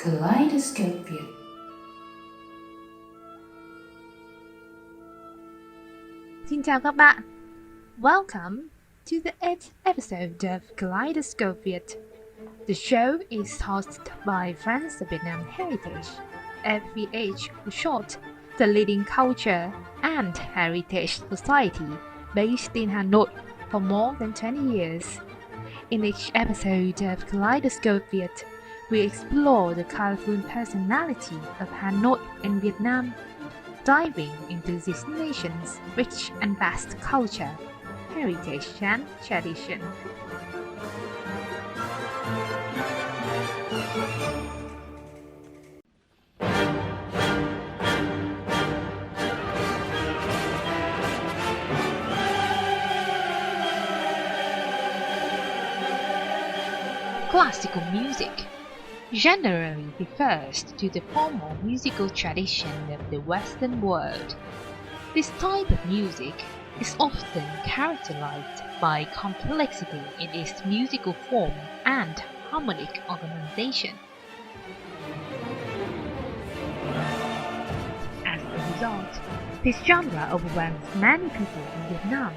Kaleidoscope Viet. Xin chào các bạn. Welcome to the 8th episode of Kaleidoscope Viet. The show is hosted by Friends of Vietnam Heritage, FVH for short, the leading culture and heritage society based in Hanoi for more than 20 years. In each episode of Kaleidoscope Viet, we explore the colorful personality of Hanoi and Vietnam, diving into this nation's rich and vast culture, heritage and tradition. Classical music generally refers to the formal musical tradition of the Western world. This type of music is often characterized by complexity in its musical form and harmonic organization. As a result, this genre overwhelms many people in Vietnam.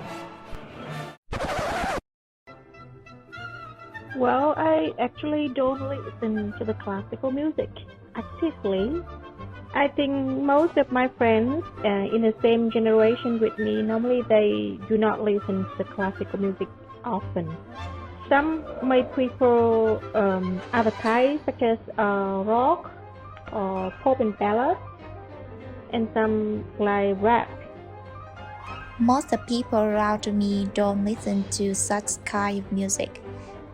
Well, I actually don't listen to the classical music actively. I think most of my friends in the same generation with me, normally they do not listen to classical music often. Some may prefer other types such as rock or pop and ballad, and some like rap. Most of the people around me don't listen to such kind of music,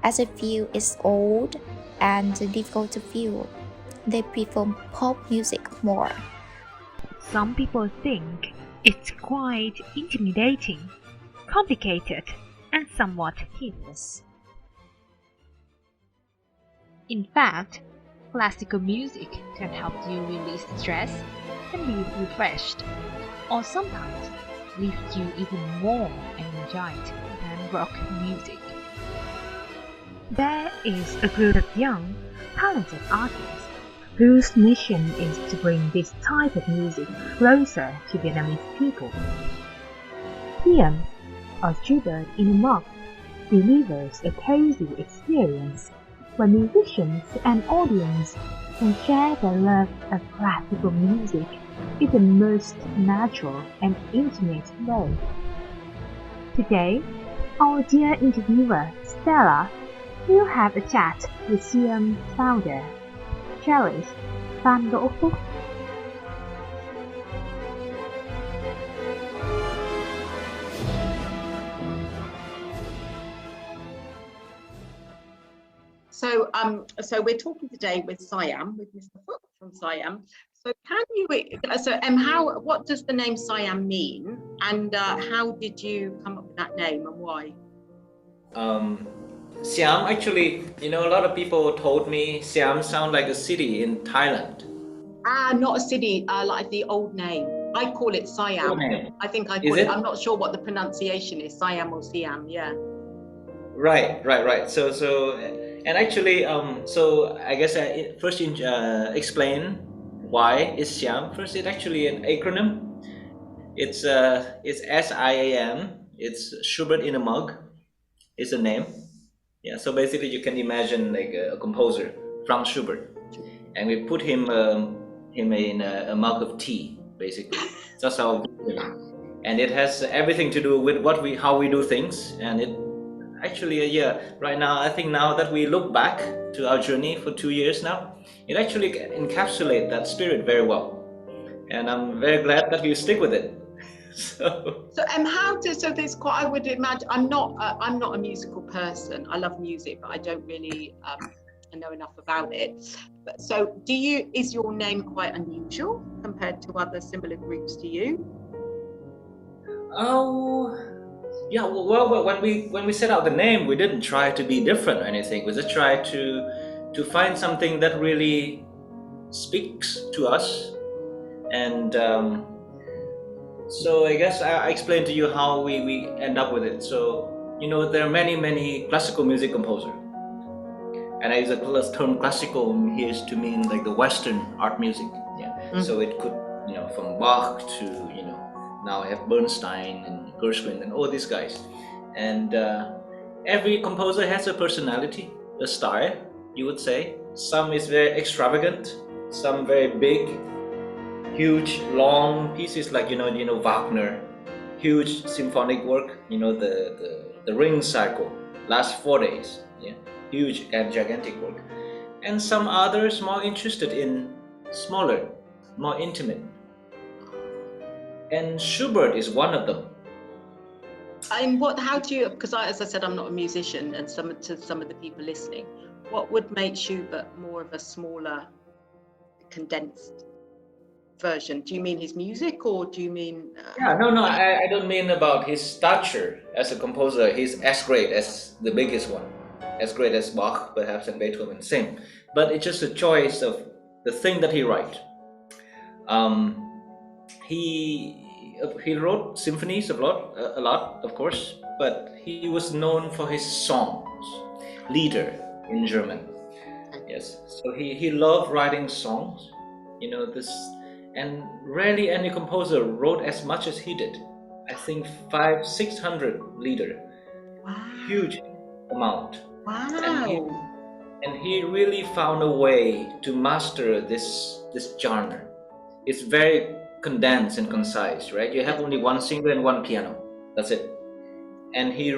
as I feel it's old and difficult to feel. They prefer pop music more. Some people think it's quite intimidating, complicated, and somewhat hideous. In fact, classical music can help you release stress and be refreshed, or sometimes leave you even more energized than rock music. There is a group of young, talented artists whose mission is to bring this type of music closer to Vietnamese people. SiaM, or Shubert in a mug, delivers a cozy experience where musicians and audience can share their love of classical music in the most natural and intimate way. Today, our dear interviewer, Stella, we'll have a chat with SiaM founder, Cellist Phan Đỗ Phúc. So we're talking today with SiaM, with Mr. Phúc from SiaM. So what does the name SiaM mean, and how did you come up with that name and why? SiaM, actually, a lot of people told me SiaM sounds like a city in Thailand. Not a city, like the old name. I call it SiaM. I think I call it. I'm not sure what the pronunciation is, SiaM or SiaM, yeah. Right. So, and actually, so I guess I first explain why is SiaM. First, it's actually an acronym. It's SiaM. It's Schubert in a mug. Is a name. Yeah, so basically you can imagine like a composer, Franz Schubert, and we put him in a mug of tea, basically. That's how, and it has everything to do with how we do things, and it actually, right now I think now that we look back to our journey for 2 years now, it actually encapsulates that spirit very well, and I'm very glad that you stick with it. I would imagine, I'm not a musical person. I love music, but I don't really know enough about it. But so is your name quite unusual compared to other similar groups to you? Oh, yeah. Well, when we set out the name, we didn't try to be different or anything. We just tried to find something that really speaks to us, and so I guess I explained to you how we end up with it. So there are many classical music composers, And I use the term classical here to mean like the Western art music. Yeah. So it could, from Bach to, now I have Bernstein and Gershwin and all these guys. And every composer has a personality, a style, you would say. Some is very extravagant, some very big, huge, long pieces like, Wagner, huge symphonic work, the Ring Cycle, last 4 days, yeah, huge and gigantic work. And some others more interested in smaller, more intimate. And Schubert is one of them. And how do you, because as I said, I'm not a musician, and some of the people listening, what would make Schubert more of a smaller, condensed version? Do you mean his music, or do you mean? No, I don't mean about his stature as a composer. He's as great as the biggest one, as great as Bach, perhaps, and Beethoven, same. But it's just a choice of the thing that he writes. He wrote symphonies a lot, of course, but he was known for his songs, Lieder in German. Yes, so he loved writing songs, and rarely any composer wrote as much as he did. I think 500-600 Lieder. Wow. Huge amount. Wow. And he really found a way to master this genre. It's very condensed and concise, right? You have only one singer and one piano. That's it. And he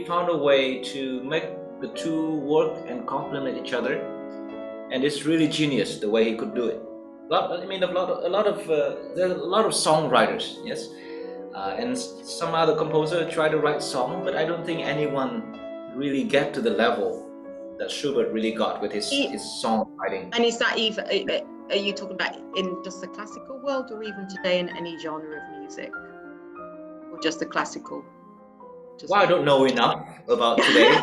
found a way to make the two work and complement each other. And it's really genius the way he could do it. There are a lot of songwriters, yes. And some other composer try to write song, but I don't think anyone really get to the level that Schubert really got with his songwriting. And is that even, are you talking about in just the classical world, or even today in any genre of music, or just the classical? I don't know enough about today,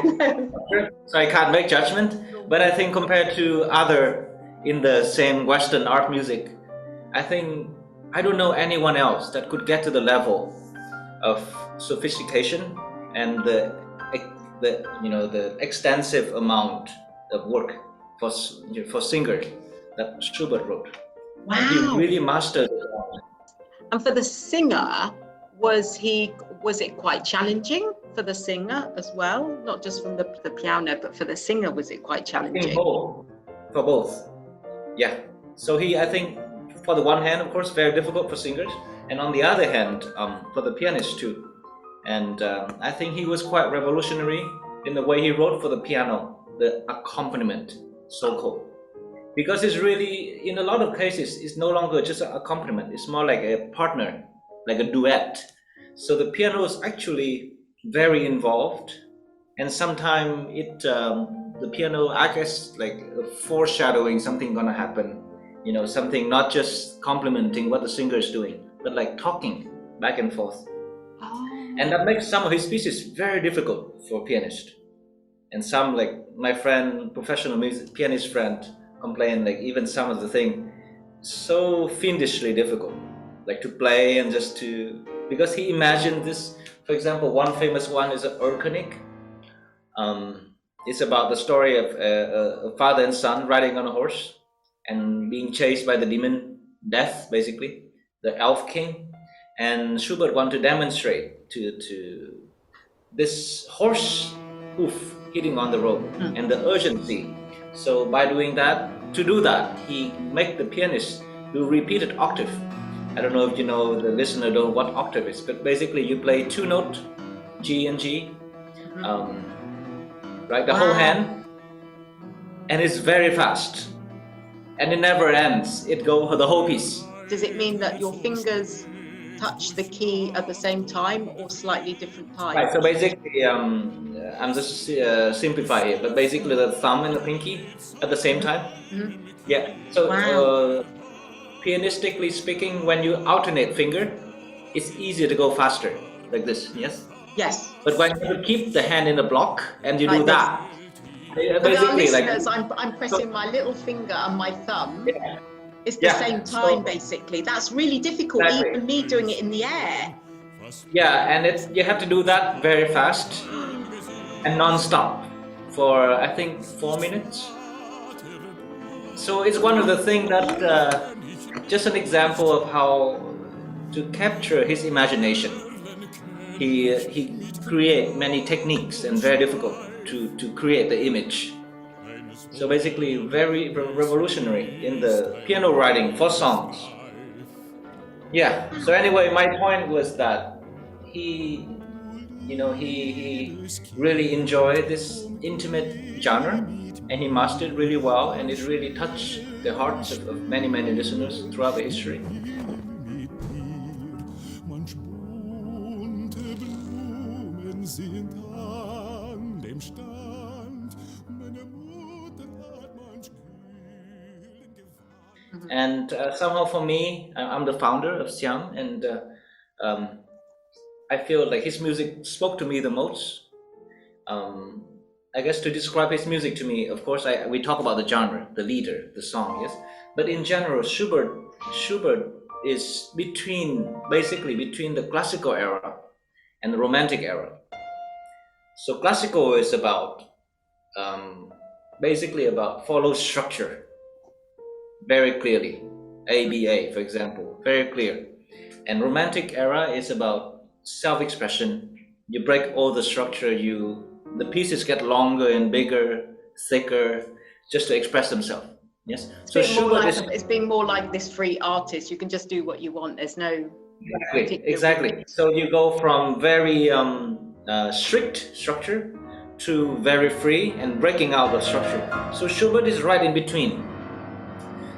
so I can't make judgment. But I think compared to other in the same Western art music, I don't know anyone else that could get to the level of sophistication and the extensive amount of work for singers that Schubert wrote. Wow. And he really mastered it. And for the singer, was it quite challenging for the singer as well? Not just from the piano, but for the singer, was it quite challenging? For both. Yeah. So I think for the one hand, of course, very difficult for singers, and on the other hand, for the pianist too. And I think he was quite revolutionary in the way he wrote for the piano, the accompaniment, so-called. Because it's really, in a lot of cases, it's no longer just an accompaniment. It's more like a partner, like a duet. So the piano is actually very involved, and sometimes the piano acts like foreshadowing something gonna happen. Something not just complementing what the singer is doing, but like talking back and forth. Oh. And that makes some of his pieces very difficult for a pianist. And some, like my friend, professional pianist friend, complain like even some of the thing so fiendishly difficult, like to play and because he imagined this. For example, one famous one is an Erlkönig. It's about the story of a father and son riding on a horse and being chased by the demon death, basically the elf king. And Schubert wanted to demonstrate to this horse hoof hitting on the road and the urgency. So by doing that, he make the pianist do repeated octave. I don't know if the listener know what octave is, but basically you play two notes, G and G, right, the whole hand, and it's very fast, and it never ends. It goes the whole piece. Does it mean that your fingers touch the key at the same time, or slightly different times? Right. So basically, I'm just simplify here, but basically the thumb and the pinky at the same time. Mm-hmm. Yeah. So pianistically speaking, when you alternate finger, it's easier to go faster, like this. Yes. Yes. But when you keep the hand in a block and you like do that, basically, our listeners, like I'm pressing my little finger and my thumb. Yeah. It's the same time, basically. That's really difficult, exactly. Even me doing it in the air. Yeah, and you have to do that very fast and non-stop for I think 4 minutes. So it's one of the things that just an example of how to capture his imagination. He create many techniques and very difficult to create the image. So basically very revolutionary in the piano writing for songs. Yeah. So anyway, my point was that he he really enjoyed this intimate genre, and he mastered really well, and it really touched the hearts of many listeners throughout the history. And somehow for me, I'm the founder of SiaM, and I feel like his music spoke to me the most. I guess to describe his music to me, of course, we talk about the genre, the leader, the song, yes. But in general, Schubert is basically between the classical era and the romantic era. So classical is about basically about follow structure very clearly, ABA, for example, very clear. And romantic era is about self-expression. You break all the structure, the pieces get longer and bigger, thicker, just to express themselves. Yes. So it's being more like this free artist. You can just do what you want. There's no exactly. So you go from very strict structure to very free and breaking out of structure. So Schubert is right in between.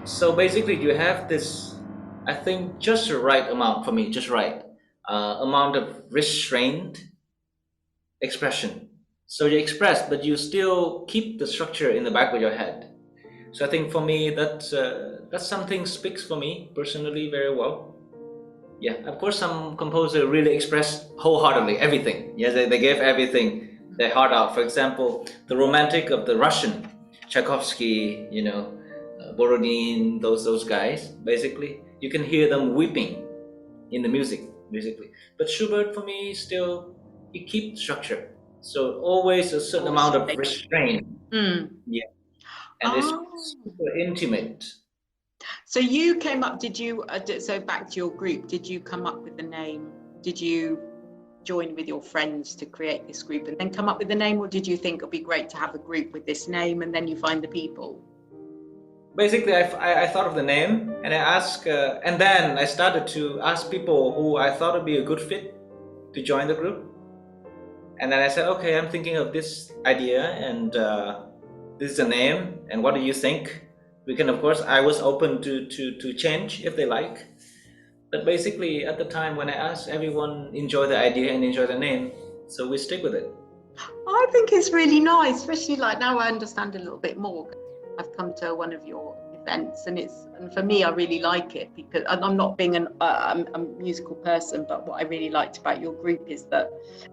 So basically, you have this, I think, just the right amount for me, just right amount of restrained expression. So you express, but you still keep the structure in the back of your head. So I think for me, that's something speaks for me personally very well. Yeah, of course, some composer really express wholeheartedly everything. Yeah, they gave everything, their heart out. For example, the romantic of the Russian, Tchaikovsky, Borodin, those guys, basically, you can hear them weeping in the music, basically. But Schubert, for me, still, he keeps structure. So always a certain amount of restraint. Yeah. And it's super intimate. So you came up, did you, so back to your group, did you come up with the name? Did you join with your friends to create this group and then come up with the name? Or did you think it'd be great to have a group with this name and then you find the people? Basically, I thought of the name and I asked, and then I started to ask people who I thought would be a good fit to join the group. And then I said, okay, I'm thinking of this idea and this is the name, and what do you think? We can, of course, I was open to change if they like. But basically, at the time when I asked, everyone enjoy the idea and enjoy the name, so we stick with it. I think it's really nice, especially like now I understand a little bit more. I've come to one of your events, and for me, I really like it because I'm not being a musical person, but what I really liked about your group is that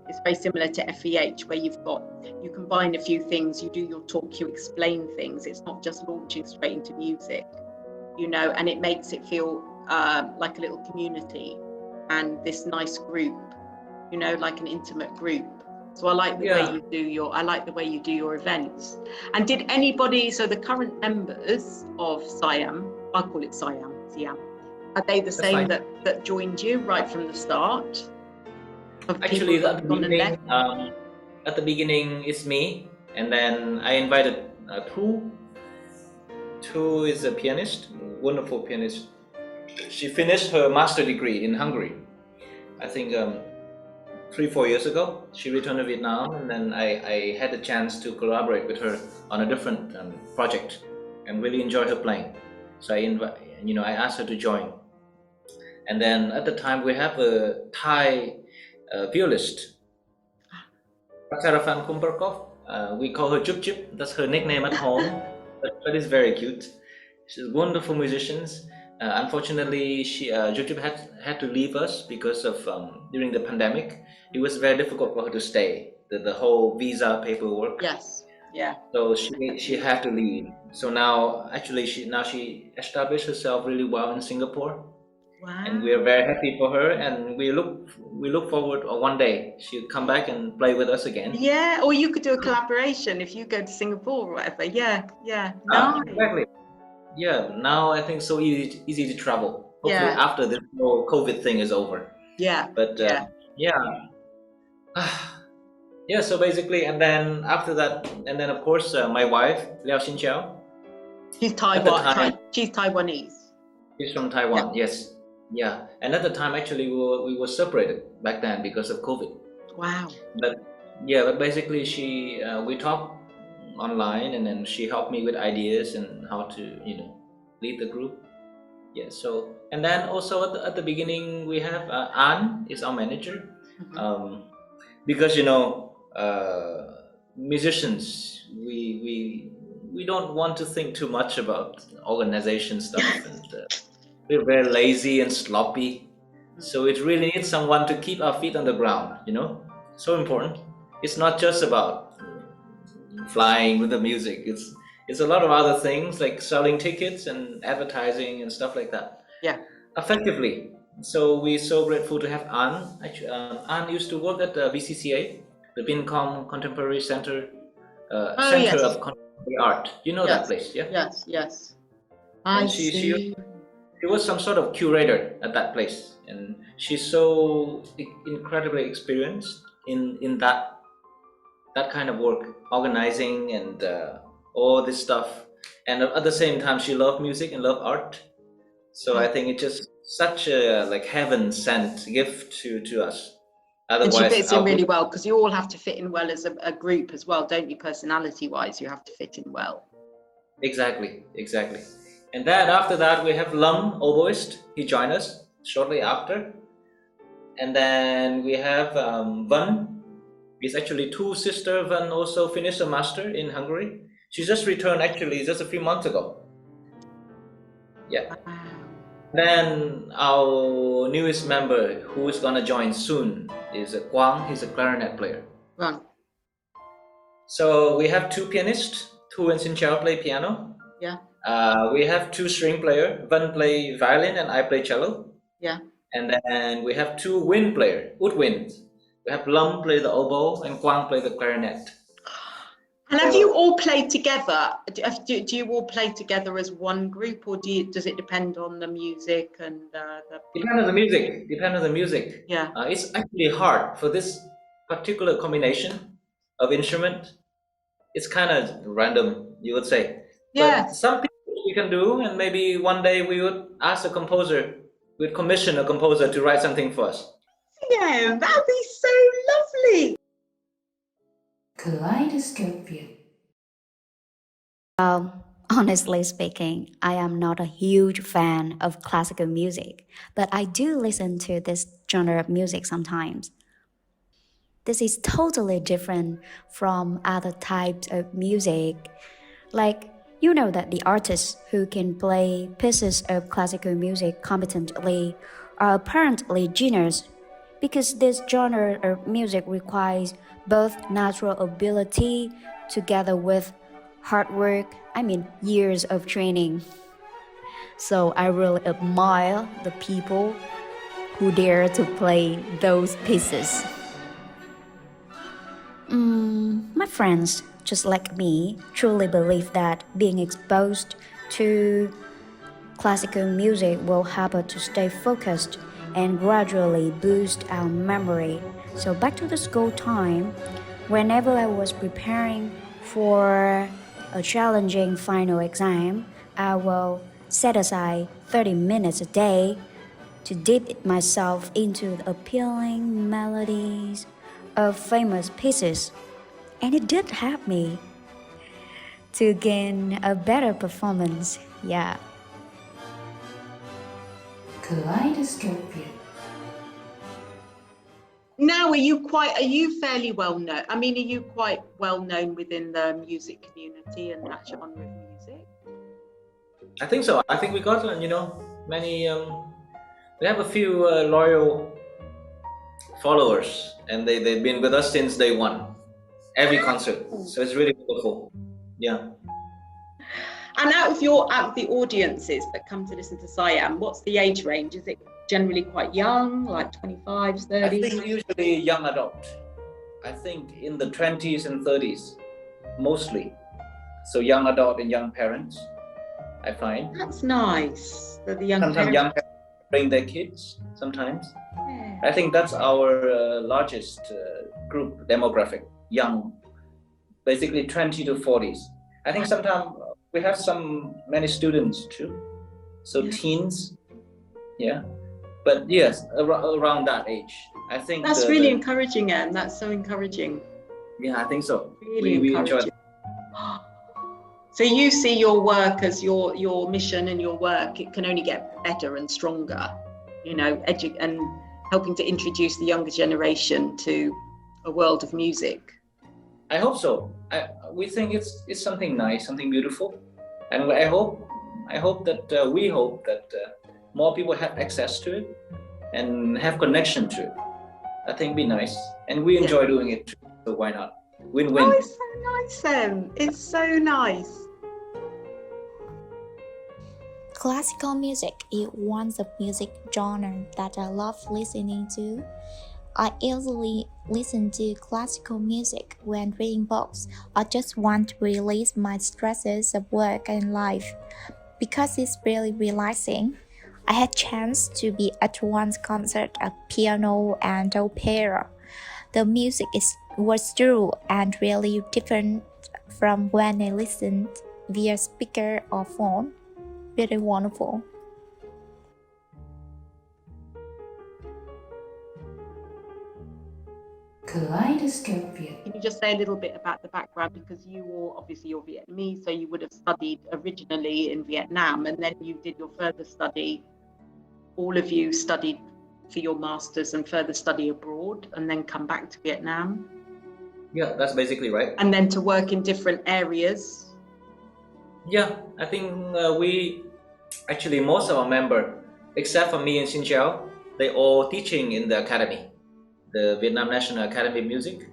it's very similar to FEH, where you combine a few things, you do your talk, you explain things. It's not just launching straight into music, and it makes it feel like a little community and this nice group, like an intimate group. So I like the way you do your events. And did anybody, so the current members of SiaM, I call it SiaM, are they the same that joined you right from the start? Actually, at the beginning, it's me, and then I invited Tu. Tu is a pianist, wonderful pianist. She finished her master degree in Hungary, I think 3-4 years ago. She returned to Vietnam, and then I had a chance to collaborate with her on a different project and really enjoyed her playing. So I asked her to join. And then at the time we have a Thai violist, plethora Phan. We call her Jup Jup. That's her nickname at home, but it's very cute. She's wonderful musicians. Unfortunately, Jup Jup had to leave us because of during the pandemic. It was very difficult for her to stay. The whole visa paperwork. Yes. Yeah. So she had to leave. So now, actually, she established herself really well in Singapore. and we are very happy for her, and we look forward one day she'll come back and play with us again. Yeah, or you could do a collaboration if you go to Singapore or whatever. Yeah, nice. Exactly. Yeah, now I think so easy to travel. Hopefully after this whole COVID thing is over. Yeah. But yeah. So basically, and then after that, and then of course my wife, Liao Xinqiao. She's Taiwan. She's Taiwanese. She's from Taiwan. Yes. Yeah. And at the time, actually, we were separated back then because of COVID. Wow. But basically, we talked online, and then she helped me with ideas and how to lead the group. Yeah. So, and then also at the beginning we have Anne is our manager. Because musicians, we don't want to think too much about organization stuff, and we're very lazy and sloppy. So it really needs someone to keep our feet on the ground. So important. It's not just about flying with the music. It's a lot of other things like selling tickets and advertising and stuff like that. Yeah. Effectively. So we're so grateful to have Anne. Actually, Anne used to work at the VCCA, the Vincom Contemporary Center, Center of Contemporary Art. You know that place, yeah? Yes. She was some sort of curator at that place, and she's so incredibly experienced in that kind of work, organizing and all this stuff. And at the same time, she loved music and loved art. So I think it's just such a heaven sent gift to us. Otherwise, and she fits in really well, because you all have to fit in well as a group as well, don't you? Personality wise, you have to fit in well. Exactly. And then after that we have Lum, oboist. He joined us shortly after. And then we have Van. It's actually two sister. Van also finished a master in Hungary. She just returned actually just a few months ago. Yeah. Wow. Then our newest member, who is gonna join soon, is Quang. He's a clarinet player. Right. So we have two pianists. Tu and Xinqiao play piano. Yeah. We have two string player. Van play violin and I play cello. Yeah. And then we have two wind player, woodwind. We have Lum play the oboe and Quang play the clarinet. And have you all played together? Do you all play together as one group, or does it depend on the music and the? Depend on the music. Yeah. It's actually hard for this particular combination of instrument. It's kind of random, you would say. Yeah. But some people we can do, and maybe one day we would ask a composer, we'd commission a composer to write something for us. Yeah, that would be so lovely. Kaleidoscope view. Honestly speaking, I am not a huge fan of classical music, but I do listen to this genre of music sometimes. This is totally different from other types of music. Like, you know that the artists who can play pieces of classical music competently are apparently genius, because this genre of music requires both natural ability together with hard work, years of training. So I really admire the people who dare to play those pieces. My friends, just like me, truly believe that being exposed to classical music will help us to stay focused and gradually boost our memory. So back to the school time, whenever I was preparing for a challenging final exam, I will set aside 30 minutes a day to dip myself into the appealing melodies of famous pieces. And it did help me to gain a better performance, yeah. Kaleidoscope view. Now, are you fairly well known? Are you quite well known within the music community and that genre of music? I think so. I think we got, many, we have a few loyal followers, and they've been with us since day one, every concert. So it's really wonderful. Yeah. And out of the audiences that come to listen to SiaM, what's the age range? Is it generally quite young, like 25s, 30s? I think usually young adult. I think in the 20s and 30s, mostly. So young adult and young parents, I find. That's nice. The young Sometimes parents. young parents bring their kids, sometimes. Yeah. I think that's our largest group demographic, young, basically 20 to 40s. I think sometimes we have many students too. So Yeah. teens, yeah. But yes, around that age. I think That's really encouraging, Em. That's so encouraging. Yeah, I think so. Really We enjoy encouraging. So you see your work as your mission and your work, it can only get better and stronger, you know, and helping to introduce the younger generation to a world of music. I hope so. We think it's something nice, something beautiful, and I hope that we hope that more people have access to it and have connection to it. I think it'd be nice, and we enjoy doing it too, so why not? Win-win. Oh, it's so nice, Em. It's so nice. Classical music is one of the music genre that I love listening to. I usually listen to classical music when reading books or just want to release my stresses of work and life. Because it's really relaxing, I had chance to be at one concert of piano and opera. The music was true and really different from when I listened via speaker or phone. Very wonderful. Kaleidoscope Viet. Can you just say a little bit about the background, because you're Vietnamese, so you would have studied originally in Vietnam, and then you did your further study. All of you studied for your masters and further study abroad, and then come back to Vietnam. Yeah, that's basically right. And then to work in different areas. Yeah, I think most of our members, except for me and Xin Chao, they all teaching in the academy, the Vietnam National Academy of Music.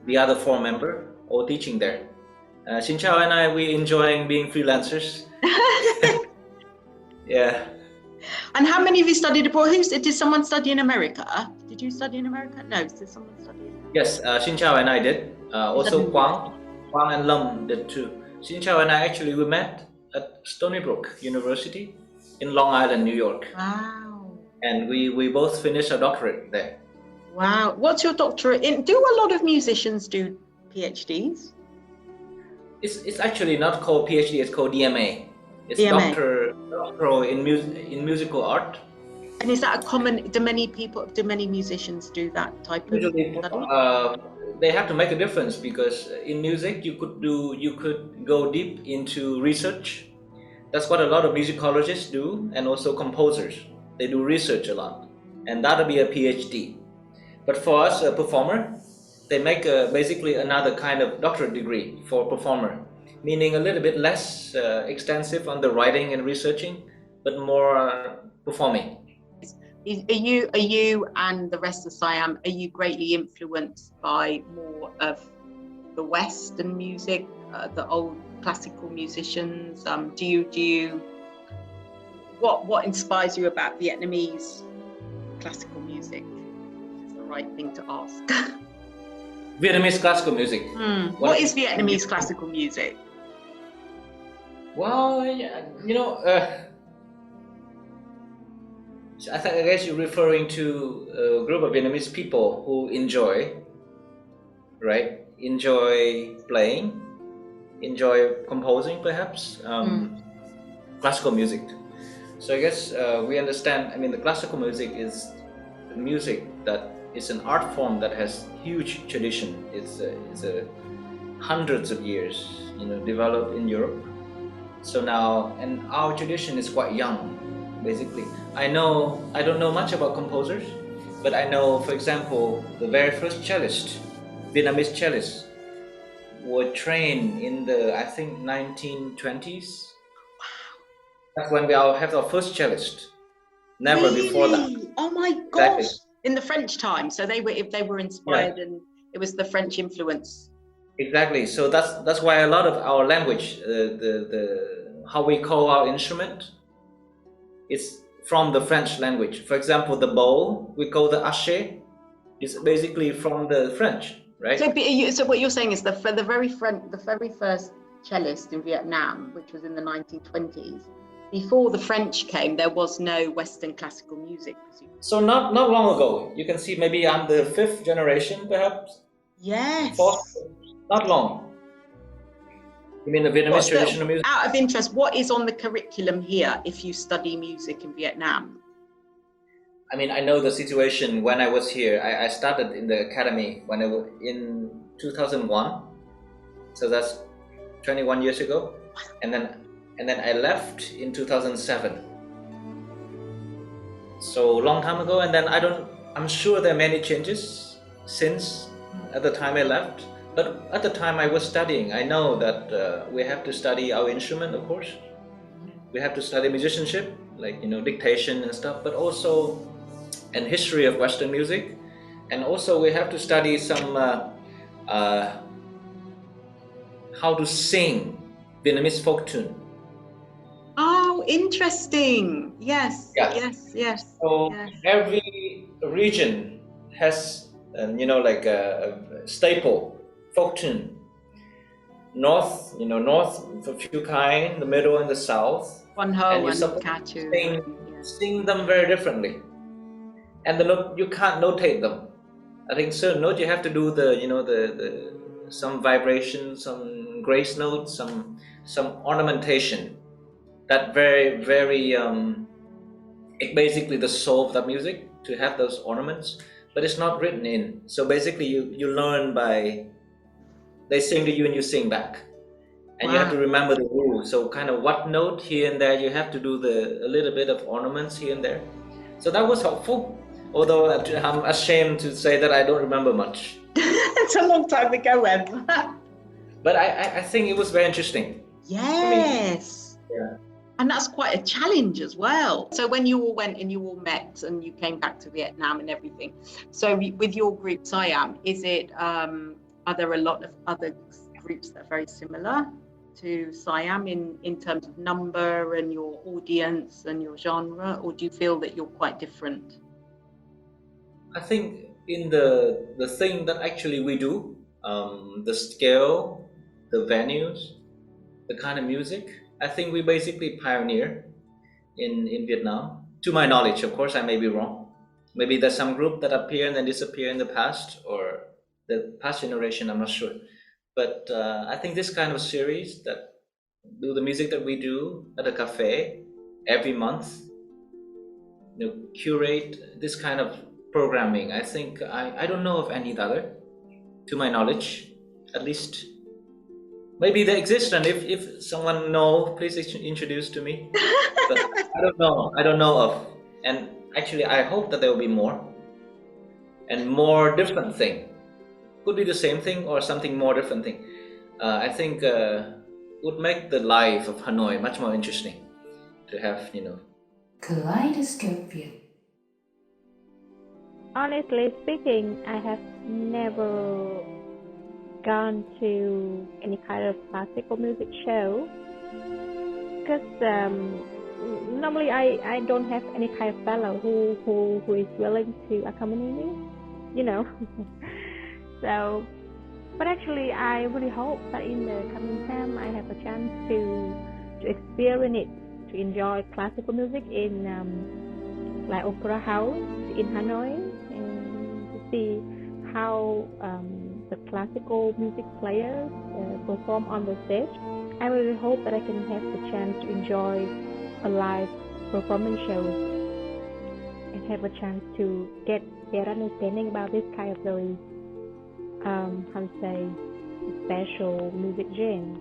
The other 4 members all teaching there. Xin Chao and I, we enjoying being freelancers. Yeah. And how many of you studied abroad? Did someone study in America? Did you study in America? No, did someone study? Yes, Xin Chao and I did. Also Quang and Lâm did too. Xin Chao and I we met at Stony Brook University in Long Island, New York. Wow. And we both finished our doctorate there. Wow. What's your doctorate in? Do a lot of musicians do PhDs? It's actually not called PhD, it's called DMA. It's DMA. doctoral in musical art. And is that a common, do many musicians do that type of Usually, study? they have to make a difference, because in music you could go deep into research. That's what a lot of musicologists do, and also composers. They do research a lot, and that'll be a PhD. But for us, a performer, they make basically another kind of doctorate degree for performer, meaning a little bit less extensive on the writing and researching, but more performing. Are you and the rest of SiaM, are you greatly influenced by more of the Western music, the old classical musicians? What inspires you about Vietnamese classical music? That's the right thing to ask. Vietnamese classical music. What is Vietnamese classical music? Well, I guess you're referring to a group of Vietnamese people who enjoy playing, enjoy composing, perhaps, classical music. So I guess we understand, the classical music is the music that is an art form that has huge tradition. It's hundreds of years, developed in Europe. So now, and our tradition is quite young. Basically, I don't know much about composers, but I know, for example, the very first Vietnamese cellists were trained in the, I think, 1920s. Wow. That's when we have our first cellist. Never really? Before that. Oh my gosh! Exactly. In the French time, so they were inspired, and it was the French influence. Exactly. So that's why a lot of our language, the how we call our instrument, it's from the French language. For example, the bow we call the haché is basically from the French, right? So what you're saying is the very first cellist in Vietnam, which was in the 1920s, before the French came, there was no Western classical music. So not long ago. You can see maybe I'm the 5th generation, perhaps. Yes. 4th, not long. You mean the Vietnamese traditional music? Out of interest, what is on the curriculum here if you study music in Vietnam? I mean, I know the situation when I was here. I started in the academy when I was in 2001, so that's 21 years ago, and then I left in 2007. So long time ago, and then I'm sure there are many changes since at the time I left. But at the time I was studying, I know that we have to study our instrument, of course. We have to study musicianship, like, dictation and stuff, but also and history of Western music. And also we have to study some how to sing Vietnamese folk tune. Oh, interesting. Yes, Yeah. yes. So yes. Every region has, like a staple folk tune. North for Phu Khai, the middle and the south. Quan Ho and you Ca Chu. sing them very differently. And the note, you can't notate them. I think certain note you have to do the some vibration, some grace notes, some ornamentation. That very, very it's basically the soul of that music, to have those ornaments, but it's not written in. So basically you learn by, they sing to you and you sing back, and Wow. you have to remember the rules. So kind of what note here and there, you have to do a little bit of ornaments here and there. So that was helpful, although I'm ashamed to say that I don't remember much. It's a long time ago, Em. But I think it was very interesting. Yes. Yeah. And that's quite a challenge as well. So when you all went and you all met and you came back to Vietnam and everything, so with your group SiaM, is it are there a lot of other groups that are very similar to SiaM in terms of number and your audience and your genre, or do you feel that you're quite different? I think in the thing that actually we do, the scale, the venues, the kind of music, I think we basically pioneer in Vietnam. To my knowledge, of course, I may be wrong. Maybe there's some group that appear and then disappear in the past, or the past generation, I'm not sure. But I think this kind of series that do the music that we do at a cafe every month, curate this kind of programming. I think I don't know of any other, to my knowledge, at least. Maybe they exist, and if someone know, please introduce to me. But I don't know of. And actually, I hope that there will be more, and more different thing. Could be the same thing or something more different thing. I think would make the life of Hanoi much more interesting to have, Kaleidoscope Viet. Honestly speaking, I have never gone to any kind of classical music show because normally I don't have any kind of fellow who is willing to accompany me, So, but actually I really hope that in the coming time I have a chance to experience it, to enjoy classical music in like opera house in Hanoi, and to see how the classical music players perform on the stage. I really hope that I can have the chance to enjoy a live performance show and have a chance to get better understanding about this kind of very special music genre.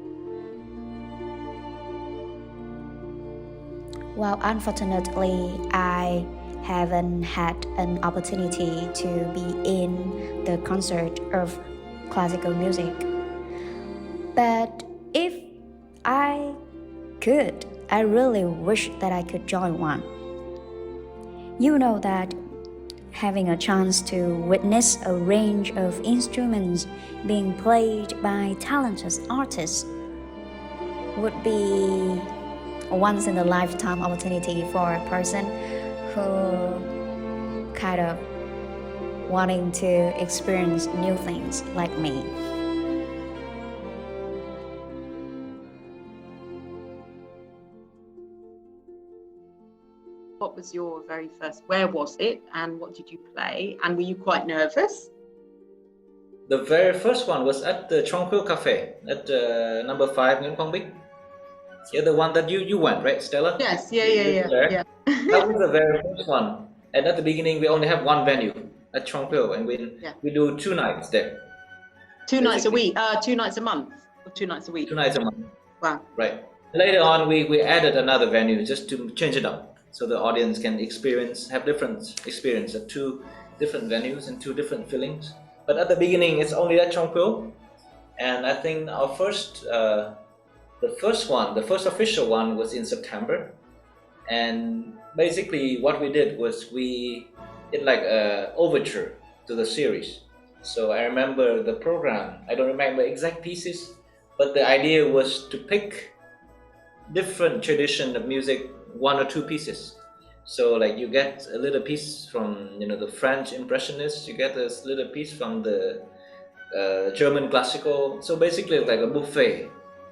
Well, unfortunately, I haven't had an opportunity to be in the concert of classical music. But if I could, I really wish that I could join one. You know that having a chance to witness a range of instruments being played by talented artists would be a once in a lifetime opportunity for a person who kind of wanting to experience new things like me. What was your very first, where was it and what did you play? And were you quite nervous? The very first one was at the Tranquil Cafe at number 5 Nguyễn Quang Bích. Yeah, the one that you went, right, Stella? Yes, yeah. That was the very first one. And at the beginning, we only have one venue at Tranquil, and we do 2 nights there. 2 nights a week, 2 nights a month, or 2 nights a week? 2 nights a month. Wow. Right. Later on, we added another venue just to change it up, so the audience can have different experience at 2 different venues and 2 different feelings. But at the beginning, it's only at Tranquil, and I think our first, the first official one was in September, and basically what we did was we did like a overture to the series. So I remember the program. I don't remember exact pieces, but the idea was to pick different tradition of music, 1 or 2 pieces. So like you get a little piece from the French Impressionists, you get a little piece from the German classical. So basically it's like a buffet,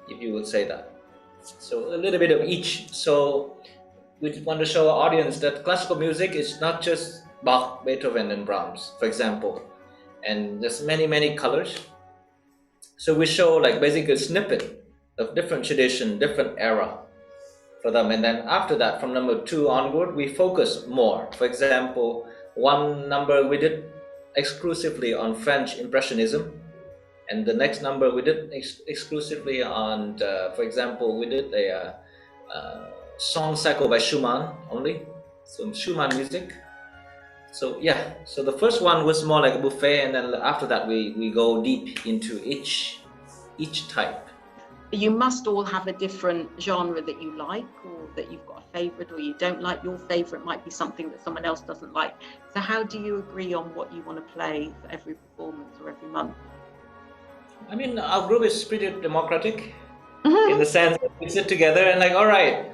if you would say that. So a little bit of each. So we want to show our audience that classical music is not just Bach, Beethoven and Brahms, for example, and there's many colors. So we show like basically a snippet of different tradition, different era for them, and then after that, from number 2 onward, we focus more. For example, one number we did exclusively on French Impressionism, and the next number we did exclusively on, for example, we did a song cycle by Schumann only, so Schumann music. So yeah, so the first one was more like a buffet, and then after that we go deep into each type. You must all have a different genre that you like, or that you've got a favorite or you don't like. Your favorite might be something that someone else doesn't like. So how do you agree on what you want to play for every performance or every month? I mean, our group is pretty democratic in the sense that we sit together and like, all right,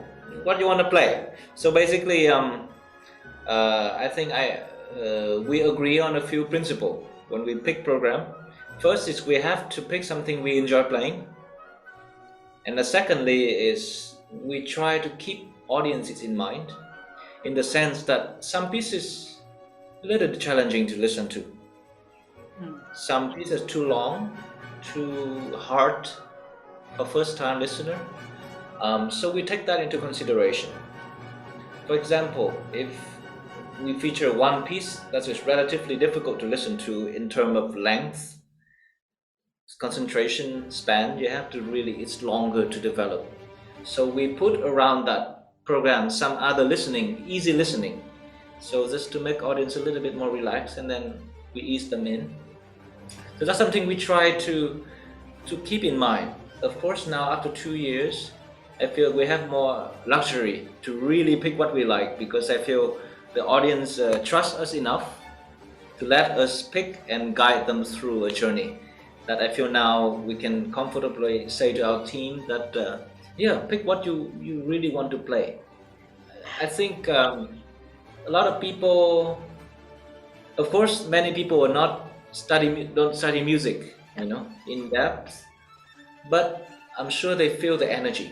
what do you want to play? So basically, I think we agree on a few principles when we pick program. First is we have to pick something we enjoy playing. And the secondly is we try to keep audiences in mind, in the sense that some pieces a little challenging to listen to. Some pieces too long, too hard for first-time listener. So we take that into consideration. For example, if we feature one piece that is relatively difficult to listen to in terms of length, concentration span, you have to it's longer to develop. So we put around that program some other easy listening. So just to make audience a little bit more relaxed, and then we ease them in. So that's something we try to keep in mind. Of course, now after 2 years, I feel we have more luxury to really pick what we like, because I feel the audience trusts us enough to let us pick and guide them through a journey. That I feel now we can comfortably say to our team that pick what you really want to play. I think a lot of people, of course, many people don't study music, in depth, but I'm sure they feel the energy.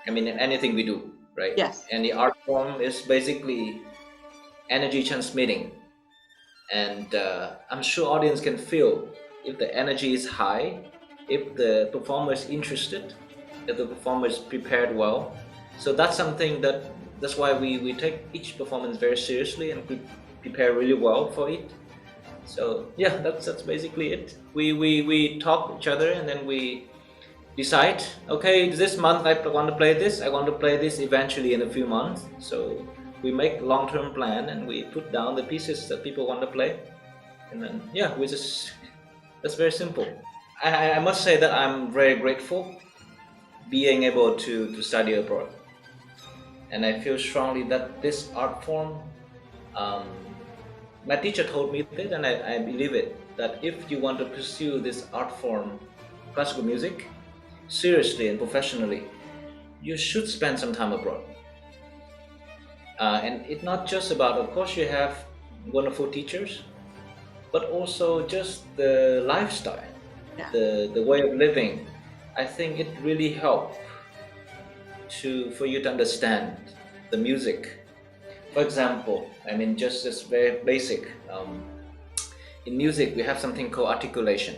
I mean, in anything we do, right? Yes. And the art form is basically energy transmitting, and I'm sure audience can feel if the energy is high, if the performer is interested, if the performer is prepared well. So that's something that's why we take each performance very seriously and we prepare really well for it. So yeah, that's basically it. We talk to each other, and then we decide, okay, this month I want to play this, I want to play this eventually in a few months. So we make long-term plan and we put down the pieces that people want to play, and then that's very simple. I must say that I'm very grateful being able to study abroad, and I feel strongly that this art form, my teacher told me that, and I believe it, that if you want to pursue this art form, classical music, seriously and professionally, you should spend some time abroad. And it's not just about, of course, you have wonderful teachers, but also just the lifestyle, the way of living. I think it really helped for you to understand the music. For example, I mean, just this very basic. In music, we have something called articulation.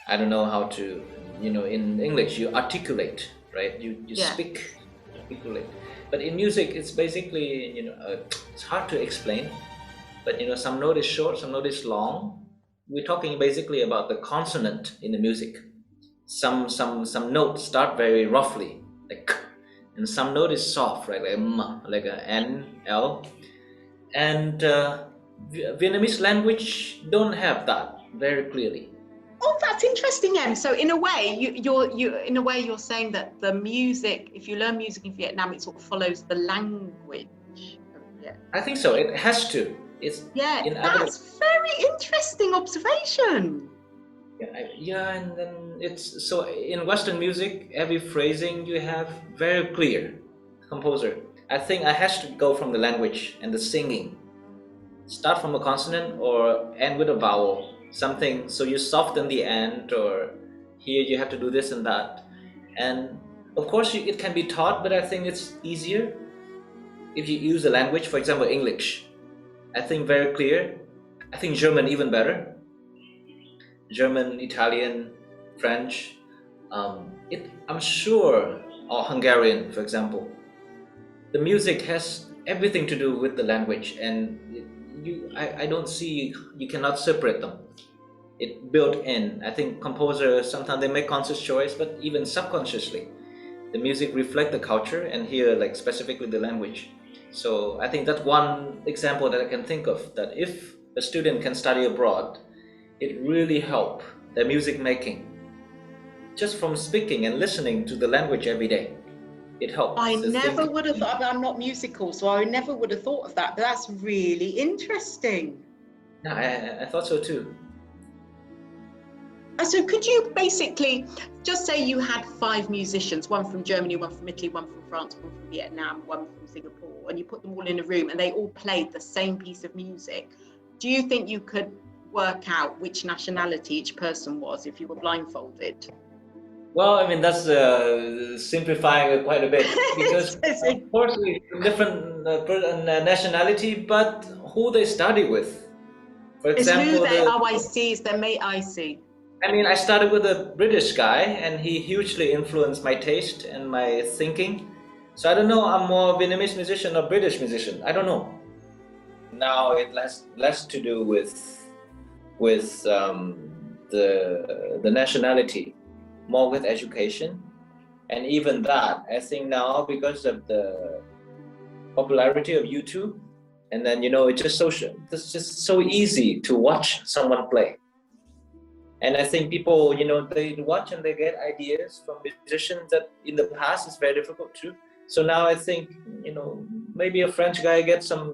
I don't know how to, in English, you articulate, right? You speak, articulate. But in music, it's basically, it's hard to explain. But some note is short, some note is long. We're talking basically about the consonant in the music. Some notes start very roughly, like k, and some note is soft, right, like m, like a n, l. And Vietnamese language don't have that very clearly. Oh, that's interesting, Em. So in a way, you're saying that the music, if you learn music in Vietnam, it sort of follows the language. I think so. It has to. That's very interesting observation. And then it's so in Western music, every phrasing you have very clear. Composer, I think I has to go from the language and the singing. Start from a consonant or end with a vowel. Something, so you soften the end, or here you have to do this and that. And of course it can be taught, but I think it's easier if you use the language. For example, English, I think very clear. I think German even better. German, Italian, French, I'm sure, or Hungarian, for example. The music has everything to do with the language, and I don't see, you cannot separate them. It built in. I think composers, sometimes they make conscious choice, but even subconsciously, the music reflect the culture, and here, like specifically the language. So I think that's one example that I can think of, that if a student can study abroad, it really help their music making. Just from speaking and listening to the language every day, it helps. I never would have thought, I'm not musical, so I never would have thought of that, but that's really interesting. Yeah, I thought so too. So could you basically just say you had 5 musicians, one from Germany, one from Italy, one from France, one from Vietnam, one from Singapore, and you put them all in a room and they all played the same piece of music. Do you think you could work out which nationality each person was if you were blindfolded? Well, I mean, that's simplifying it quite a bit, because of course it's different nationality, but who they study with. For example, I see, it's their mate, I see. I mean, I started with a British guy, and he hugely influenced my taste and my thinking. So I don't know, I'm more Vietnamese musician or British musician. I don't know. Now it less to do with the nationality, more with education. And even that, I think now, because of the popularity of YouTube, and then it's just so easy to watch someone play. And I think people, they watch and they get ideas from musicians that in the past is very difficult to. So now I think, maybe a French guy gets some,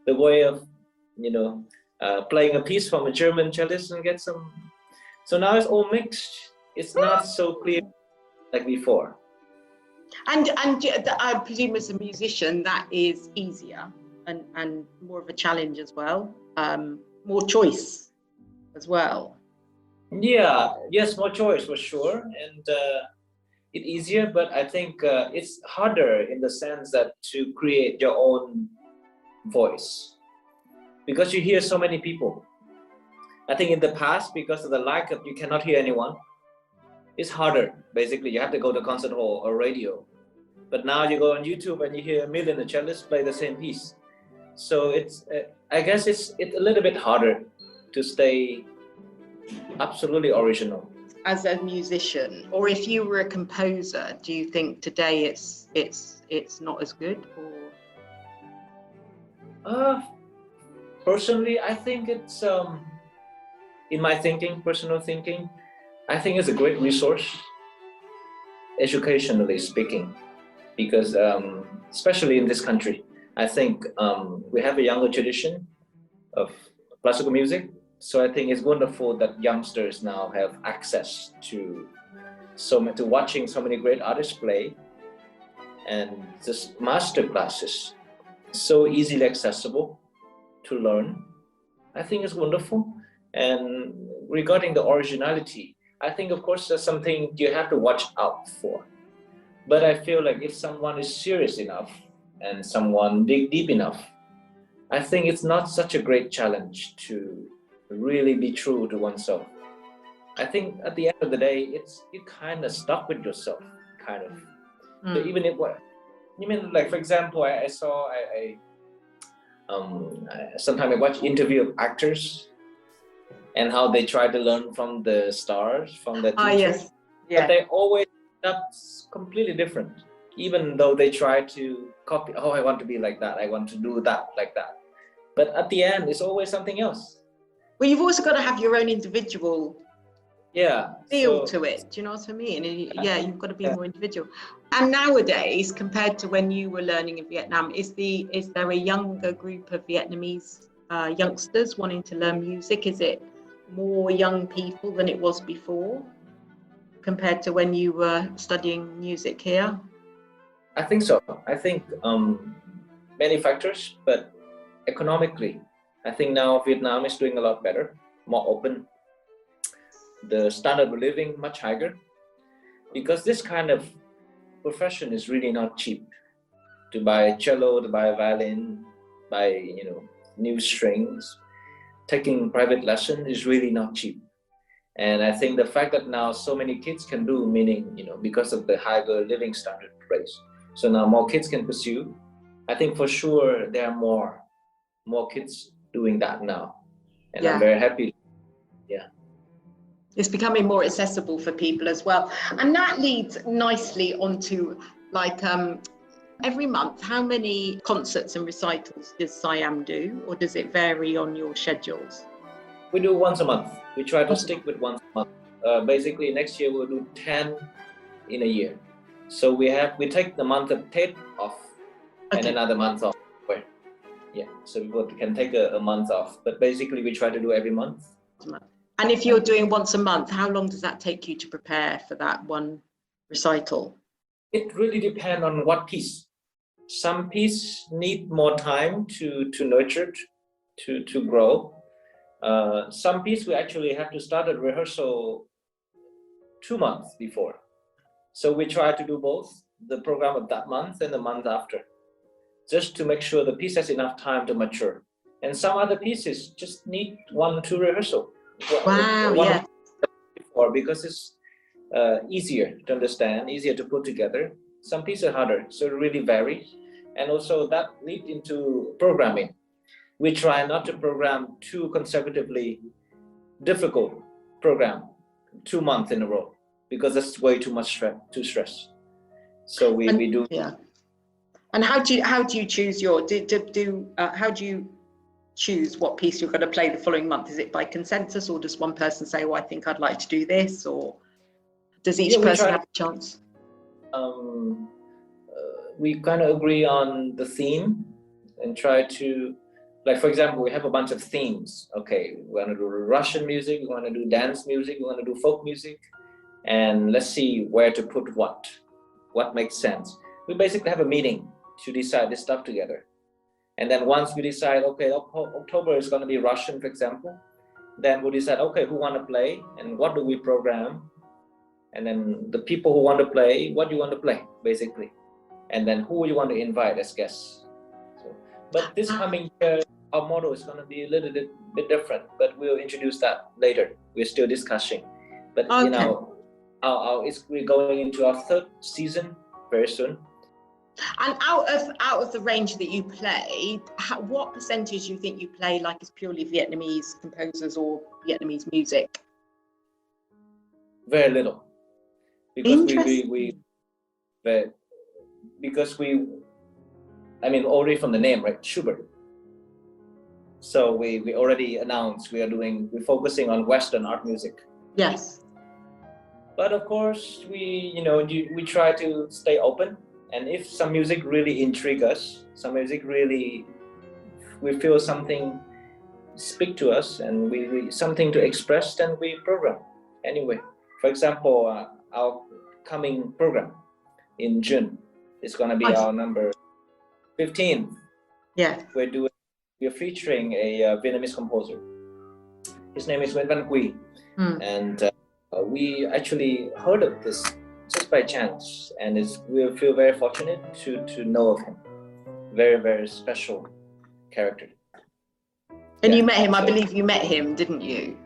the way of, playing a piece from a German cellist and get some. So now it's all mixed. It's not so clear like before. And I presume as a musician that is easier and more of a challenge as well, more choice as well. Yeah, yes, more choice for sure, and it's easier, but I think it's harder in the sense that to create your own voice, because you hear so many people. I think in the past, because of the lack of, you cannot hear anyone, it's harder. Basically, you have to go to concert hall or radio. But now you go on YouTube and you hear a million cellists play the same piece. So it's, I guess it's a little bit harder to stay absolutely original. As a musician, or if you were a composer, do you think today it's not as good? Or personally, I think it's in my thinking, personal thinking, I think it's a great resource, educationally speaking, because especially in this country, I think we have a younger tradition of classical music. So I think it's wonderful that youngsters now have access to watching so many great artists play, and just master classes, so easily accessible to learn. I think it's wonderful. And regarding the originality, I think of course that's something you have to watch out for. But I feel like if someone is serious enough and someone dig deep enough, I think it's not such a great challenge to really be true to oneself. I think at the end of the day, it's you kind of stuck with yourself, kind of. So even if what you mean, like for example, I saw sometimes I watch interview of actors and how they try to learn from the stars, from the teachers. Yes. Yeah. But they always end up completely different, even though they try to copy. Oh, I want to be like that. I want to do that like that. But at the end, it's always something else. Well, you've also got to have your own individual feel so, to it. Do you know what I mean? And yeah, you've got to be more individual. And nowadays, compared to when you were learning in Vietnam, is there a younger group of Vietnamese youngsters wanting to learn music? Is it more young people than it was before, compared to when you were studying music here? I think so. I think many factors, but economically, I think now Vietnam is doing a lot better, more open. The standard of living much higher, because this kind of profession is really not cheap. To buy a cello, to buy a violin, buy new strings, taking private lesson is really not cheap. And I think the fact that now so many kids can do, meaning because of the higher living standard raise, so now more kids can pursue. I think for sure there are more kids doing that now, and I'm very happy. Yeah. It's becoming more accessible for people as well. And that leads nicely onto like every month, how many concerts and recitals does SiaM do, or does it vary on your schedules? We do once a month. We try to stick with once a month. Basically next year we'll do 10 in a year. So we take the month of Tet off and another month off. So we can take a month off, but basically we try to do every month. And if you're doing once a month, how long does that take you to prepare for that one recital? It really depends on what piece. Some piece need more time to nurture, to grow. Some piece we actually have to start a rehearsal 2 months before. So we try to do both the program of that month and the month after, just to make sure the piece has enough time to mature. And some other pieces just need 1 or 2 rehearsal. Wow, before, because it's easier to understand, easier to put together. Some pieces are harder, so it really varies. And also that leads into programming. We try not to program too consecutively difficult program 2 months in a row, because that's way too much stress. So we do. Yeah. And how do you choose how do you choose what piece you're going to play the following month? Is it by consensus, or does one person say, I think I'd like to do this, or does each person have a chance? We kind of agree on the theme and try to, like for example, we have a bunch of themes. Okay, we want to do Russian music, we want to do dance music, we want to do folk music, and let's see where to put what makes sense. We basically have a meeting to decide this stuff together. And then once we decide, okay, October is going to be Russian, for example, then we'll decide, okay, who want to play and what do we program? And then the people who want to play, what do you want to play, basically? And then who you want to invite as guests. But this coming year, our model is going to be a little bit different, but we'll introduce that later. We're still discussing. But we're going into our 3rd season very soon. And out of the range that you play, what percentage do you think you play like is purely Vietnamese composers or Vietnamese music? Very little, because already from the name, right? Shubert. So we already announced we're focusing on Western art music. Yes. But of course, we try to stay open. And if some music really intrigue us, we feel something speak to us, and we something to express, then we program anyway. For example, our coming program in June It's going to be Nice. our number 15. Yeah. We're featuring a Vietnamese composer. His name is Nguyễn Văn Quy, and we actually heard of this just by chance, and we feel very fortunate to know of him. Very, very special character. And you met him, I believe you met him, didn't you?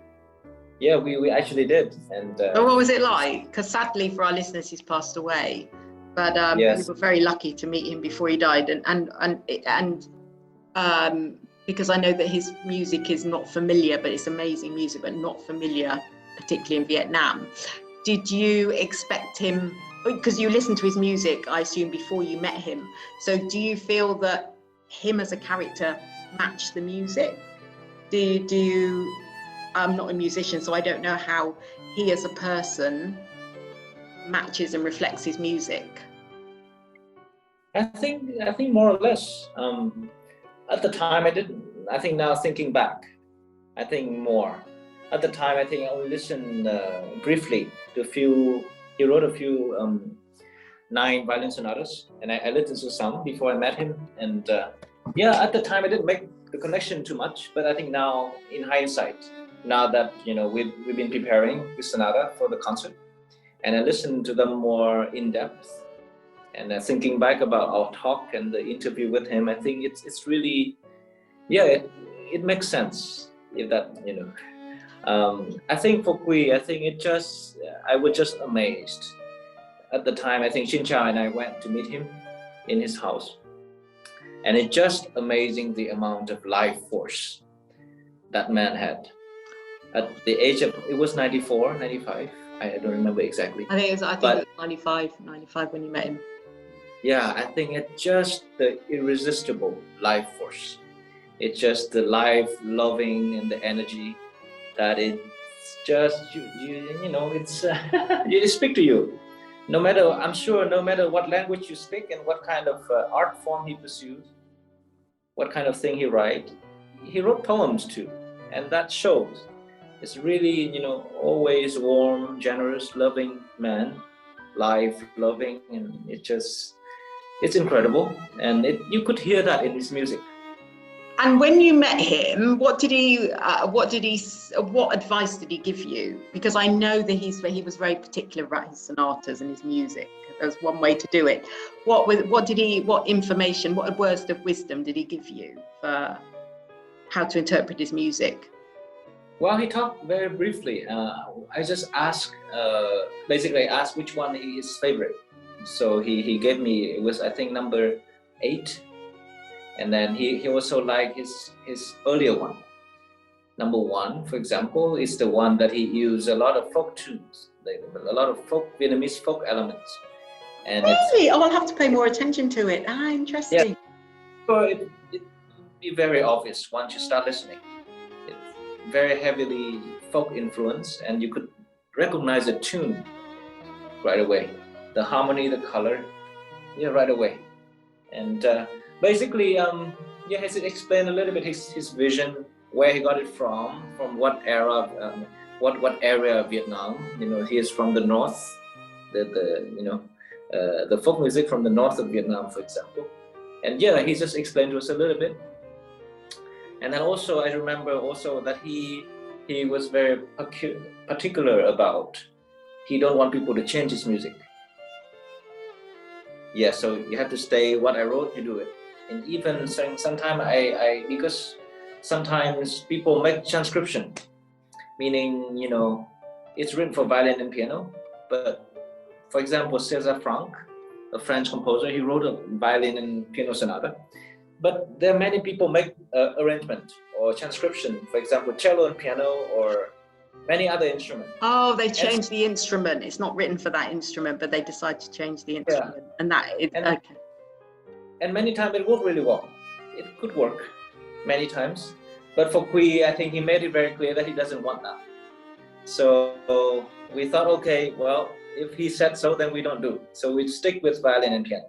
Yeah, we actually did. And what was it like? Because sadly for our listeners, he's passed away. But yes. we were very lucky to meet him before he died, and because I know that his music is not familiar, but it's amazing music, but not familiar, particularly in Vietnam. Did you expect him, because you listened to his music, I assume, before you met him, so do you feel that him as a character matched the music? Do you, I'm not a musician, so I don't know how he as a person matches and reflects his music. I think more or less. At the time, I didn't. I think now thinking back, I think more. At the time, I think I only listened briefly to a few. He wrote a few 9 violin sonatas, and I listened to some before I met him. And yeah, at the time, I didn't make the connection too much. But I think now, in hindsight, now that we've been preparing this sonata for the concert, and I listened to them more in depth. And thinking back about our talk and the interview with him, I think it's really, yeah, it makes sense. If that, I think for Quy, I think I was just amazed. At the time, I think Shin Chao and I went to meet him in his house. And it's just amazing the amount of life force that man had. At the age of, it was 94, 95, I don't remember exactly. I think it was 95 when you met him. Yeah, I think it's just the irresistible life force. It's just the life loving and the energy that it's just it's it speak to you. No matter, I'm sure, no matter what language you speak and what kind of art form he pursues, what kind of thing he wrote poems too, and that shows. It's really always warm, generous, loving man, life loving, and it's incredible, and you could hear that in his music. And when you met him, what advice did he give you? Because I know that he was very particular about his sonatas and his music. There's one way to do it. What information, what words of wisdom did he give you for how to interpret his music? Well, he talked very briefly. I just asked, basically asked which one is his favorite. So he gave me, it was I think number 8, and then he also liked his earlier one. Number 1, for example, is the one that he used a lot of folk tunes, a lot of Vietnamese folk elements. And really? Oh, I'll have to pay more attention to it. Interesting. Yeah. So it'd be very obvious once you start listening. It's very heavily folk influence, and you could recognize the tune right away. The harmony, the color, right away. And basically, has it explained a little bit his vision, where he got it from what era, what area of Vietnam. He is from the north, the folk music from the north of Vietnam, for example. And he just explained to us a little bit. And then also, I remember also that he was very particular about, he don't want people to change his music. Yeah, so you have to stay what I wrote, you do it. And even sometimes because sometimes people make transcription, meaning, it's written for violin and piano. But for example, César Franck, a French composer, he wrote a violin and piano sonata. But there are many people make arrangement or transcription, for example, cello and piano or many other instruments. Oh, they changed the instrument. It's not written for that instrument, but they decide to change the instrument. Yeah. And that is okay. And many times it worked really well. It could work many times. But for Quy, I think he made it very clear that he doesn't want that. So we thought, okay, well, if he said so, then we don't do. So we stick with violin and piano.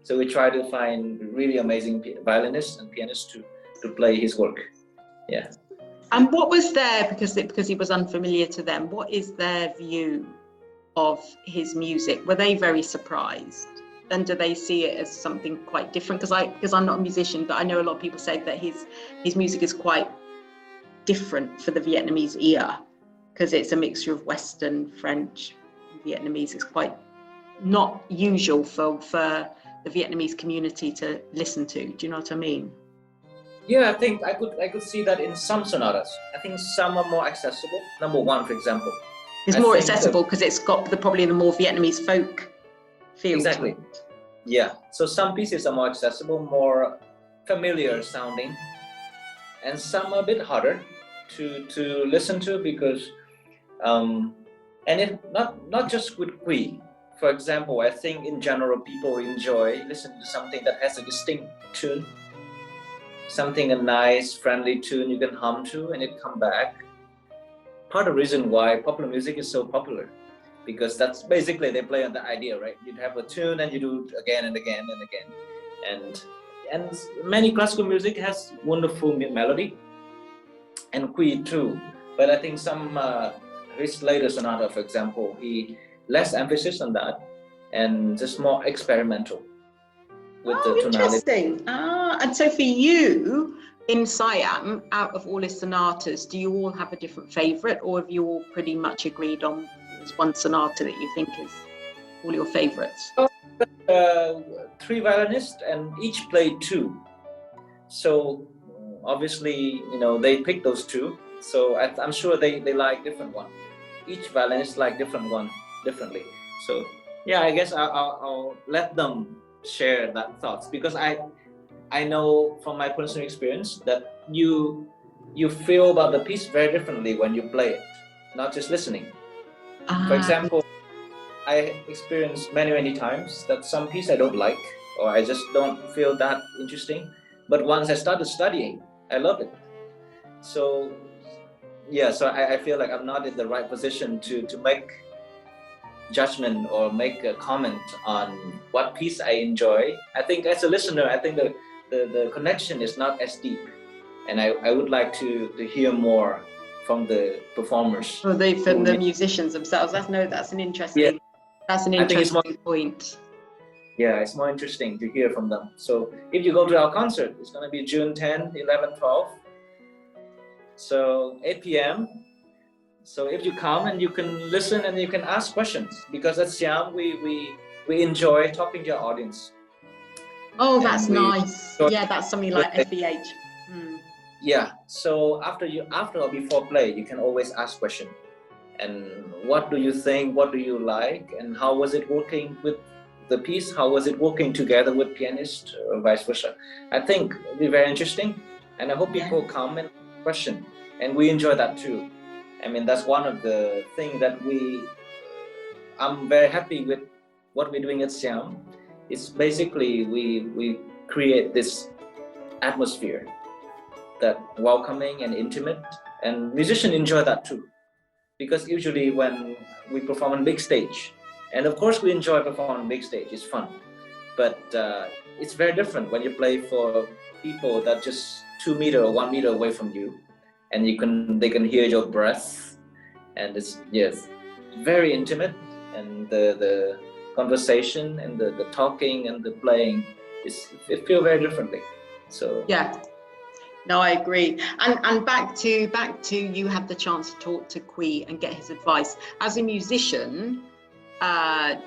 So we try to find really amazing violinists and pianists to play his work. Yeah. And what was because he was unfamiliar to them, what is their view of his music? Were they very surprised? then do they see it as something quite different? Because I'm not a musician, but I know a lot of people say that his music is quite different for the Vietnamese ear, because it's a mixture of Western, French, Vietnamese. It's quite not usual for the Vietnamese community to listen to. Do you know what I mean? Yeah, I think I could see that in some sonatas. I think some are more accessible. Number one, for example. It's more accessible because it's got probably the more Vietnamese folk feel. Exactly. Yeah. So some pieces are more accessible, more familiar sounding, and some are a bit harder to listen to because, and it not just with Quy. For example, I think in general people enjoy listening to something that has a distinct tune, something a nice, friendly tune you can hum to and it come back. Part of the reason why popular music is so popular, because that's basically they play on the idea, right? You have a tune and you do it again and again and again, and many classical music has wonderful melody, and Quy too. But I think some his later sonata, for example, he less emphasis on that and just more experimental with the tonality. Interesting. And so for you in SiaM, out of all his sonatas, do you all have a different favorite, or have you all pretty much agreed on this one sonata that you think is all your favorites? Three violinists and each played two, so obviously they picked those two, so I'm sure they like different one. Each violinist like different one differently, so yeah, I guess I'll let them share that thoughts, because I know from my personal experience that you feel about the piece very differently when you play it, not just listening. For example, I experienced many times that some piece I don't like, or I just don't feel that interesting, but once I started studying, I love it. So yeah, so I feel like I'm not in the right position to make judgment or make a comment on what piece I enjoy. I think as a listener, I think the connection is not as deep, and I would like to hear more from the performers. From the musicians themselves. That's an interesting. That's an interesting point. Yeah, it's more interesting to hear from them. So if you go to our concert, it's going to be June 10, 11, 12. So 8 p.m. So if you come and you can listen and you can ask questions, because at SiaM we enjoy talking to our audience. Oh, that's nice. Yeah, that's something like FEH. Yeah. So after or before play, you can always ask questions. And what do you think? What do you like? And how was it working with the piece? How was it working together with pianist, or vice versa? I think it'll be very interesting, and I hope people come and question, and we enjoy that too. I mean, that's one of the things that I'm very happy with what we're doing at SiaM. It's basically we create this atmosphere that welcoming and intimate, and musicians enjoy that too. Because usually when we perform on big stage, and of course we enjoy performing on big stage, it's fun, but it's very different when you play for people that just 2 meters or 1 meter away from you, and they can hear your breath, and it's very intimate, and the conversation and the talking and the playing it feels very differently. So yeah. No, I agree. And back to you had the chance to talk to Quy and get his advice. As a musician, would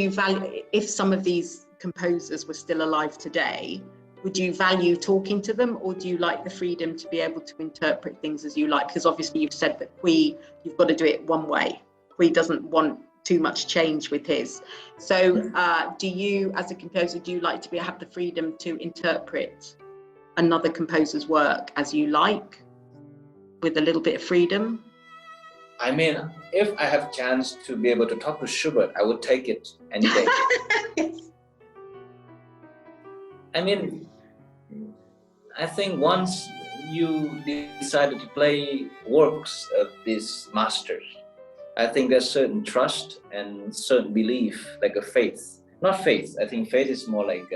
you value, if some of these composers were still alive today, would you value talking to them, or do you like the freedom to be able to interpret things as you like? Because obviously you've said that Quy, you've got to do it one way. Quy doesn't want too much change with his. So do you, as a composer, do you like to have the freedom to interpret another composer's work as you like, with a little bit of freedom? I mean, if I have a chance to be able to talk to Shubert, I would take it any day. I mean, I think once you decided to play works of these masters, I think there's certain trust and certain belief, like a faith. Not faith, I think faith is more like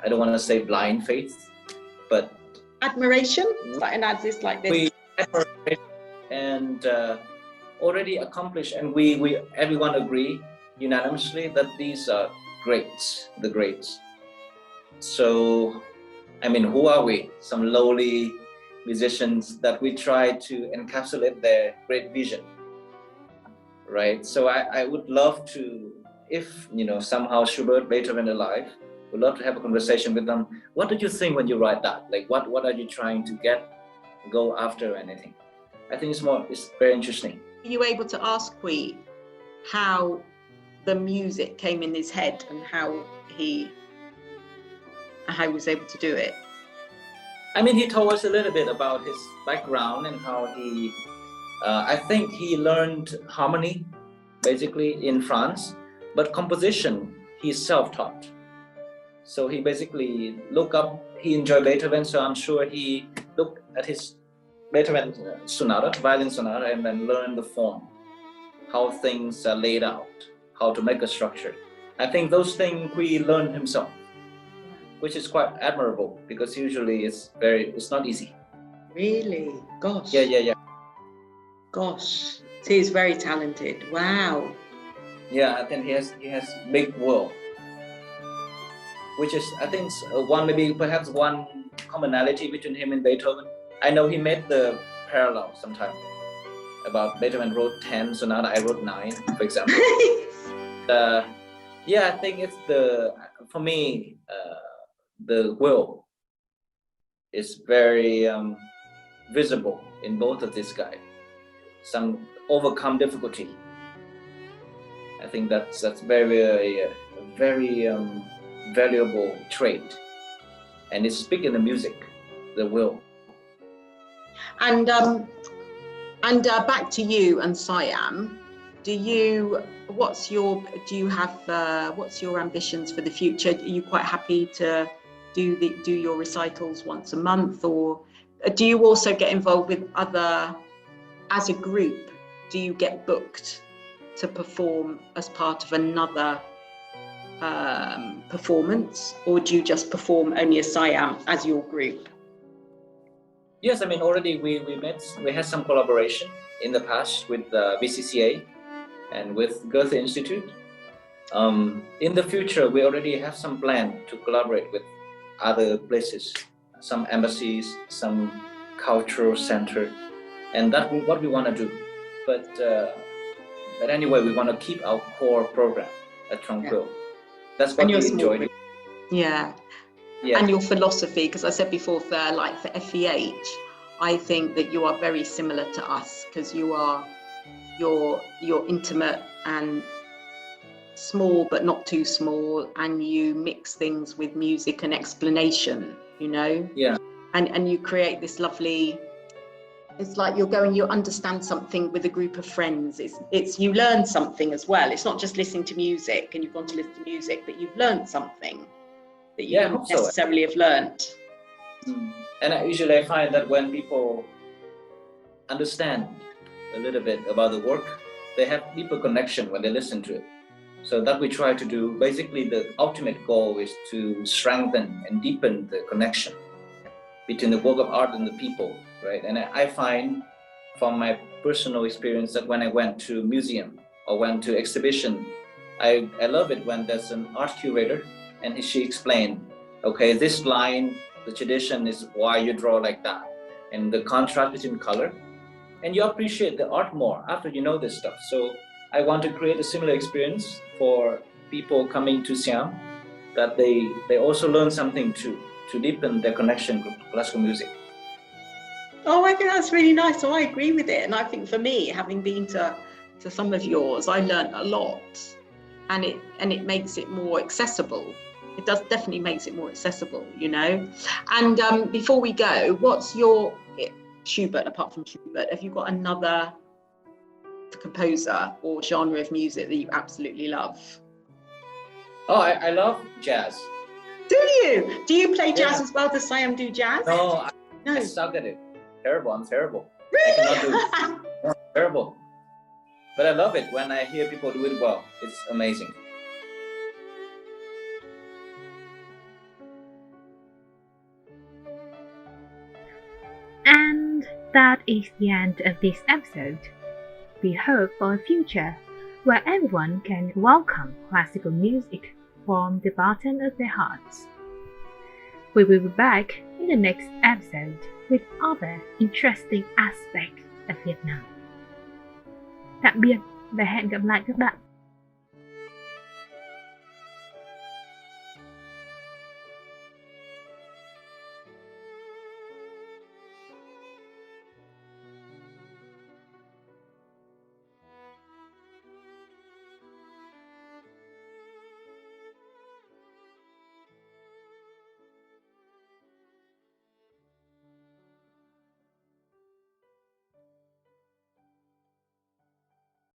I don't want to say blind faith, but admiration. And as this like this. And already accomplished, and we everyone agree unanimously that these are greats, the greats. So, I mean, who are we? Some lowly musicians that we try to encapsulate their great vision, right? So I would love to, if somehow Schubert, Beethoven alive, would love to have a conversation with them. What did you think when you write that? Like, what are you trying to go after, anything? I think it's very interesting. Were you able to ask Qui how the music came in his head and how he was able to do it? I mean, he told us a little bit about his background and how he, I think he learned harmony basically in France, but composition he's self-taught. So he basically he enjoyed Beethoven, so I'm sure he looked at his Beethoven sonata, violin sonata, and then learned the form, how things are laid out, how to make a structure. I think those things he learned himself, which is quite admirable, because usually it's not easy. Really? Gosh. Yeah. Gosh. So he's very talented. Wow. Yeah, I think he has big will, which is, I think, perhaps one commonality between him and Beethoven. I know he made the parallel sometime about Beethoven wrote 10 sonata, I wrote 9, for example. Yeah, I think it's for me, the will is very visible in both of these guys. Some overcome difficulty. I think that's very valuable trait, and it's speak in the music, the will. And back to you and SiaM. What's your ambitions for the future? Are you quite happy to do your recitals once a month, or do you also get involved with as a group? Do you get booked to perform as part of another performance, or do you just perform only as SiaM, as your group? Yes, I mean, already we had some collaboration in the past with VCCA and with Goethe Institute. In the future, we already have some plan to collaborate with other places, some embassies, some cultural center, and that's what we want to do. But anyway, we want to keep our core program at Tranquil. Yeah. That's what we enjoy. Yeah. And your philosophy, because I said before, for FEH, I think that you are very similar to us, because you're intimate and small but not too small, and you mix things with music and explanation, Yeah. And you create this lovely, it's like you understand something with a group of friends. It's you learn something as well. It's not just listening to music and you've gone to listen to music, but you've learned something that you wouldn't necessarily have learned. And I find that when people understand a little bit about the work, they have deeper connection when they listen to it. So that we try to do. Basically, the ultimate goal is to strengthen and deepen the connection between the work of art and the people, right? And I find from my personal experience that when I went to museum or went to exhibition, I love it when there's an art curator and she explained, okay, this line, the tradition is why you draw like that, and the contrast between color, and you appreciate the art more after you know this stuff. So I want to create a similar experience for people coming to SiaM, that they also learn something to deepen their connection with classical music. Oh, I think that's really nice. So I agree with it. And I think for me, having been to some of yours, I learned a lot, and it makes it more accessible. It definitely makes it more accessible, And before we go, what's your Schubert, apart from Schubert, have you got another composer or genre of music that you absolutely love? Oh, I love jazz. Do you? Do you play jazz as well? Does SiaM do jazz? No, I suck at it. I'm terrible. Really? I cannot do it. No, terrible. But I love it when I hear people do it well. It's amazing. And that is the end of this episode. we hope for a future where everyone can welcome classical music from the bottom of their hearts. We will be back in the next episode with other interesting aspects of Vietnam. Tạm biệt và hẹn gặp lại các bạn.